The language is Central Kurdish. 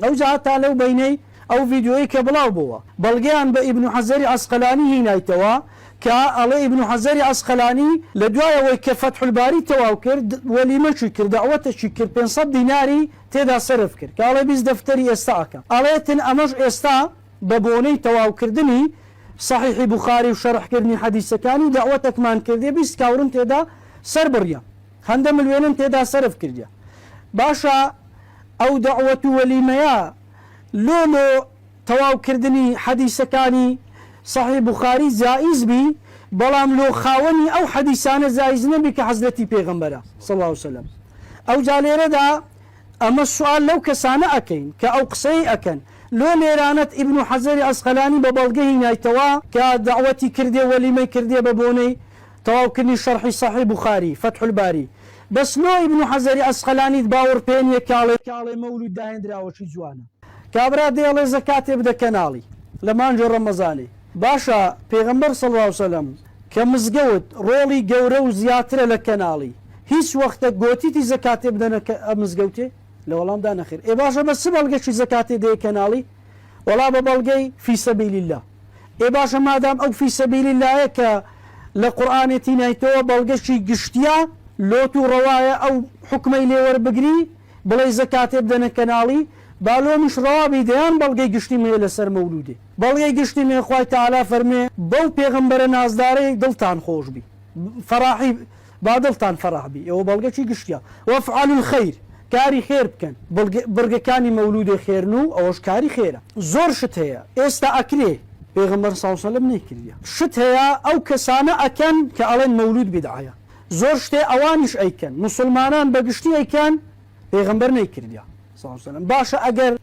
ئەو جاهتا لەو بینەی ئەو ڤیدیۆی کە بڵاو بووە بەڵگەیان بە ئیبن حەجەری عەسقەلانی هینایتەوە کە ئەڵێ ئیبن حەجەری عەسقەلانی لە دوایەوەی کە فەتح الباری تەواو کرد وەلیمەشی کرد دەعوەتێکی کرد 500 دیناری تێدا سەرف کرد کە ئەڵێ بیست دەفتەری ئێستا ئەکەم ئەڵێتن ئەمەش ئێستا بە بۆنەی تەواوکردنی صحیحی بوخاری و شەرحکردنی حەدیثەکانی دەعوەتێکمان کردێ بیست کاورم تێدا سەر بڕیە هەندە ملیۆنم تێدا سەرف کردە باشە ئەو دەعوەت و وەلیمەیە لۆ تەواوکردنی حەدیثەکانی صحیح بوخاری جائز بی بەڵام لۆ خاوەنی ئەو حەدیثانە جائز نەبی کە حەزرەتی پێغەمبەرە صلی الله عليه وسلم ئەو جا لێرەدا ئەمە سوال لەو کەسانە ئەکەین کە ئەو قسەی ئەکەن لۆ لێرانەت ئیبن حەجەری عەسقەلانی بە بەڵگە هینایتەوە کە دەعوەتی کردێ وەلیمەی کردێ بە بۆنەی تەواوکردنی شەرحی صحیح بوخاری فتح الباری بەس لۆ ئیبن حەجەری عەسقەلانیت باوەڕ پێ نییە کاڵێ مەولود داهێنراوەشی جوانە کابرا دێڵێ زەکاتێ بدە کەناڵی لە مانجە ڕەمەزانی باشە پێغەمبەر صلی الله عليه وسلم کە مزگەوت ڕۆڵی گەورە و زیاترە لە کەناڵی هیچ وەختە گۆتیتی زەکاتێ بدەنە مزگەوتێ لە وەڵامدا نەخێر ئێ باشە بە چ بەڵگەشی زەکاتێ دەیە کەناڵی وەڵا بە بەڵگەی فی سەبیل الله ئێ باشە مادام ئەو فی سەبیل اللهەیە کە لە قورئانێتی نایتەوە بەڵگەشی گشتیە لۆت و ڕەوایە ئەو حکمەی لێوەربگری بڵێ زەکاتێ بدەنە کەناڵی بالۆمیش ڕەوابی دەیان بەڵگەی گشتی مێ لەسەر مەولودێ بەڵگەی گشتی مێ خوای تەعالا فەرمێ بەو پێغەمبەرە نازدارەی دڵتان خۆش بی فەراحی با دڵتان فەراح بی ئەوە بەڵگەی گشتیە وەفعلوا الخەیر کاری خێر بکەن بڕگەکانی مەولودێ خێرن و ئەوەش کاری خێرە زۆر شت هەیە ئێستا ئەکرێ پێغەمبەر صلی الله عليه وسلم نەیکردیە شت هەیە ئەو کەسانە ئەکەن کە ئەڵێن مەولود بیدعەیە زۆر شتێ ئەوانیش ئەیکەن مسلمانان بەگشتی ئەیکەن پێغەمبەر نەیکردیە صلی الله عليه وسلم باشە ئەگەر